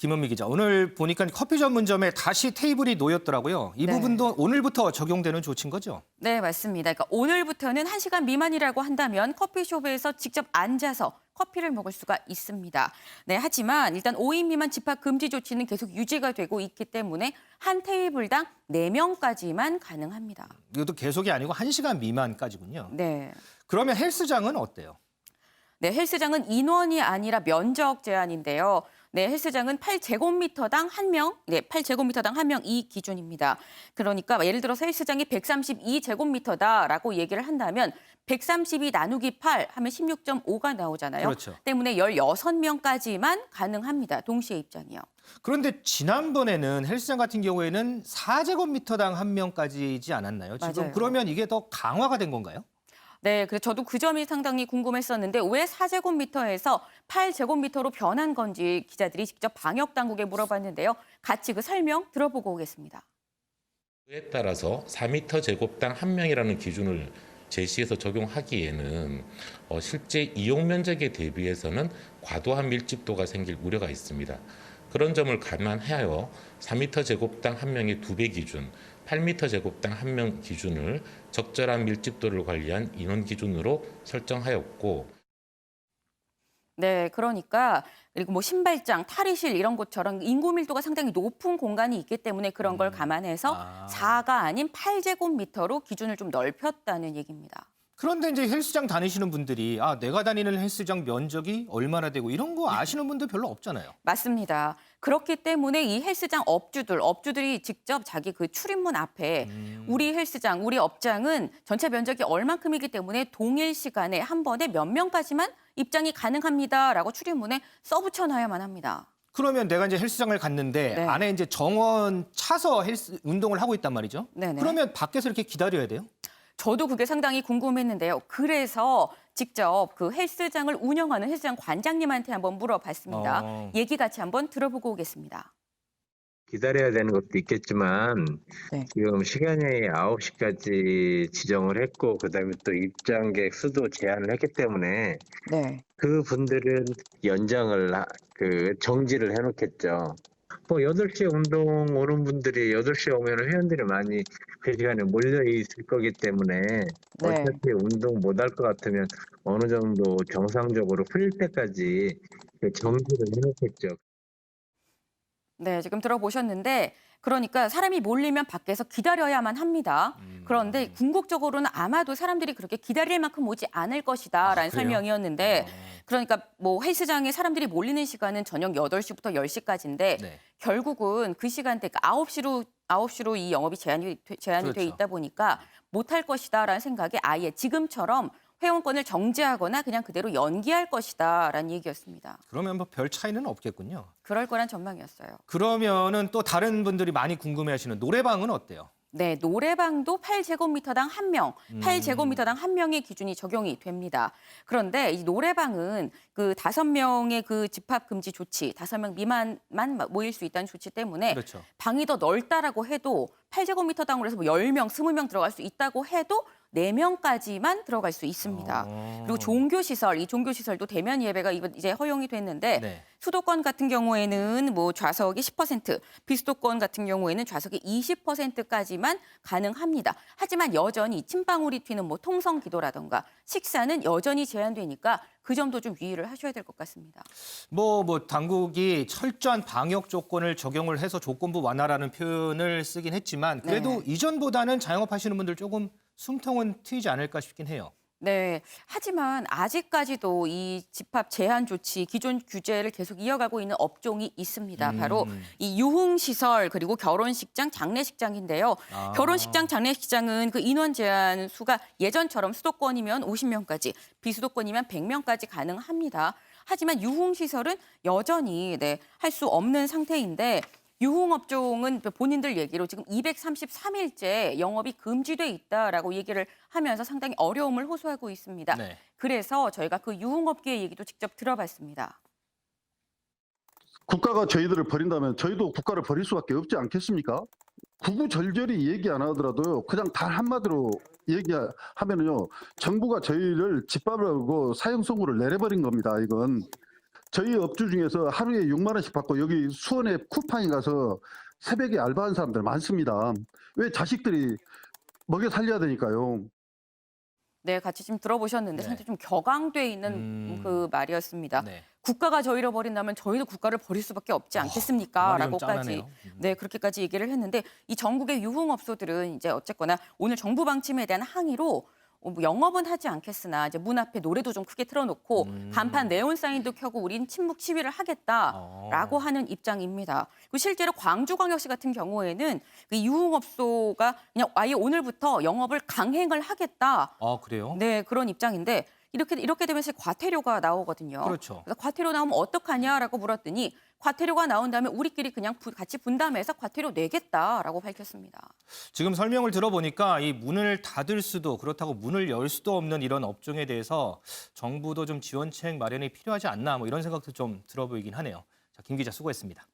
김은미 기자, 오늘 보니까 커피 전문점에 다시 테이블이 놓였더라고요. 이 네. 부분도 오늘부터 적용되는 조치인 거죠? 네, 맞습니다. 그러니까 오늘부터는 1시간 미만이라고 한다면 커피숍에서 직접 앉아서 커피를 먹을 수가 있습니다. 네, 하지만 일단 5인 미만 집합 금지 조치는 계속 유지가 되고 있기 때문에 한 테이블당 4명까지만 가능합니다. 이것도 계속이 아니고 1시간 미만까지군요. 네. 그러면 헬스장은 어때요? 네, 헬스장은 인원이 아니라 면적 제한인데요. 네, 헬스장은 8제곱미터당 1명, 네, 8제곱미터당 1명 이 기준입니다. 그러니까 예를 들어서 헬스장이 132제곱미터다라고 얘기를 한다면 132 나누기 8 하면 16.5가 나오잖아요. 그렇죠. 때문에 16명까지만 가능합니다. 동시에 입장이요. 그런데 지난번에는 헬스장 같은 경우에는 4제곱미터당 1명까지이지 않았나요? 지금 맞아요. 그러면 이게 더 강화가 된 건가요? 네, 그래서 저도 그 점이 상당히 궁금했었는데 왜 4제곱미터에서 8제곱미터로 변한 건지 기자들이 직접 방역 당국에 물어봤는데요. 같이 그 설명 들어보고 오겠습니다. 그에 따라서 4m 제곱당 1명이라는 기준을 제시해서 적용하기에는 실제 이용 면적에 대비해서는 과도한 밀집도가 생길 우려가 있습니다. 그런 점을 감안하여 4m 제곱당 1명의 2배 기준, 8m 제곱당 1명 기준을 적절한 밀집도를 관리한 인원 기준으로 설정하였고, 네, 그러니까 그리고 뭐 신발장, 탈의실 이런 곳처럼 인구 밀도가 상당히 높은 공간이 있기 때문에 그런 걸 감안해서 4가 아닌 8제곱미터로 기준을 좀 넓혔다는 얘기입니다. 그런데 이제 헬스장 다니시는 분들이 내가 다니는 헬스장 면적이 얼마나 되고 이런 거 아시는 분들 별로 없잖아요. 맞습니다. 그렇기 때문에 이 헬스장 업주들이 직접 자기 그 출입문 앞에 우리 헬스장, 우리 업장은 전체 면적이 얼만큼이기 때문에 동일 시간에 한 번에 몇 명까지만 입장이 가능합니다라고 출입문에 써붙여놔야만 합니다. 그러면 내가 이제 헬스장을 갔는데 네. 안에 이제 정원 차서 운동을 하고 있단 말이죠. 네네. 그러면 밖에서 이렇게 기다려야 돼요? 저도 그게 상당히 궁금했는데요. 그래서 직접 그 헬스장을 운영하는 헬스장 관장님한테 한번 물어봤습니다. 얘기 같이 한번 들어보고 오겠습니다. 기다려야 되는 것도 있겠지만 네. 지금 시간이 9시까지 지정을 했고 그다음에 또 입장객 수도 제한을 했기 때문에 네. 그 분들은 연장을 정지를 해놓겠죠. 뭐 8시에 운동 오는 분들이 8시에 오면 회원들이 많이 그 시간에 몰려 있을 거기 때문에 어차피 운동 못 할 것 같으면 어느 정도 정상적으로 풀릴 때까지 정지를 해놓겠죠. 네, 지금 들어보셨는데 그러니까 사람이 몰리면 밖에서 기다려야만 합니다. 그런데 궁극적으로는 아마도 사람들이 그렇게 기다릴 만큼 오지 않을 것이다라는 그래요? 설명이었는데 그러니까 뭐 헬스장에 사람들이 몰리는 시간은 저녁 8시부터 10시까지인데 네. 결국은 그 시간대 그러니까 9시로 이 영업이 제한이 그렇죠. 돼 있다 보니까 못할 것이다라는 생각에 아예 지금처럼 회원권을 정지하거나 그냥 그대로 연기할 것이다라는 얘기였습니다. 그러면 뭐 별 차이는 없겠군요. 그럴 거란 전망이었어요. 그러면은 또 다른 분들이 많이 궁금해하시는 노래방은 어때요? 네, 노래방도 8제곱미터당 1명, 8제곱미터당 1명의 기준이 적용이 됩니다. 그런데 이 노래방은 그 5명의 그 집합 금지 조치, 5명 미만만 모일 수 있다는 조치 때문에 그렇죠. 방이 더 넓다라고 해도 8제곱미터당으로 해서 뭐 10명, 20명 들어갈 수 있다고 해도 4명까지만 들어갈 수 있습니다. 그리고 이 종교시설도 대면 예배가 이제 허용이 됐는데 네. 수도권 같은 경우에는 뭐 좌석이 10%, 비수도권 같은 경우에는 좌석이 20%까지만 가능합니다. 하지만 여전히 침방울이 튀는 뭐 통성 기도라던가 식사는 여전히 제한되니까 그 점도 좀 유의를 하셔야 될 것 같습니다. 뭐 당국이 철저한 방역 조건을 적용을 해서 조건부 완화라는 표현을 쓰긴 했지만 그래도 이전보다는 자영업하시는 분들 조금 숨통은 트이지 않을까 싶긴 해요. 네, 하지만 아직까지도 이 집합 제한 조치, 기존 규제를 계속 이어가고 있는 업종이 있습니다. 바로 이 유흥시설 그리고 결혼식장, 장례식장인데요. 결혼식장, 장례식장은 그 인원 제한 수가 예전처럼 수도권이면 50명까지, 비수도권이면 100명까지 가능합니다. 하지만 유흥시설은 여전히 할 수 없는 상태인데 유흥업종은 본인들 얘기로 지금 233일째 영업이 금지돼 있다라고 얘기를 하면서 상당히 어려움을 호소하고 있습니다. 네. 그래서 저희가 그 유흥업계의 얘기도 직접 들어봤습니다. 국가가 저희들을 버린다면 저희도 국가를 버릴 수밖에 없지 않겠습니까? 구구절절히 얘기 안 하더라도요. 그냥 단 한마디로 얘기하면은요. 정부가 저희를 짓밟고 사형 선고를 내려버린 겁니다. 이건. 저희 업주 중에서 하루에 6만 원씩 받고 여기 수원에 쿠팡에 가서 새벽에 알바하는 사람들 많습니다. 왜 자식들이 먹여 살려야 되니까요. 네, 같이 지금 들어보셨는데 네. 상당히 좀 격앙돼 있는 그 말이었습니다. 네. 국가가 저희를 버린다면 저희도 국가를 버릴 수밖에 없지 않겠습니까? 그 말이 좀 라고까지 짠하네요. 네, 그렇게까지 얘기를 했는데 이 전국의 유흥업소들은 이제 어쨌거나 오늘 정부 방침에 대한 항의로 뭐 영업은 하지 않겠으나 이제 문 앞에 노래도 좀 크게 틀어놓고 간판 네온 사인도 켜고 우린 침묵 시위를 하겠다라고 하는 입장입니다. 그리고 실제로 광주광역시 같은 경우에는 그 유흥업소가 그냥 아예 오늘부터 영업을 강행을 하겠다. 아, 그래요? 네, 그런 입장인데 이렇게 되면 사실 과태료가 나오거든요. 그렇죠. 그래서 과태료 나오면 어떡하냐라고 물었더니 과태료가 나온다면 우리끼리 그냥 같이 분담해서 과태료 내겠다라고 밝혔습니다. 지금 설명을 들어보니까 이 문을 닫을 수도 그렇다고 문을 열 수도 없는 이런 업종에 대해서 정부도 좀 지원책 마련이 필요하지 않나 뭐 이런 생각도 좀 들어 보이긴 하네요. 자, 김 기자 수고했습니다.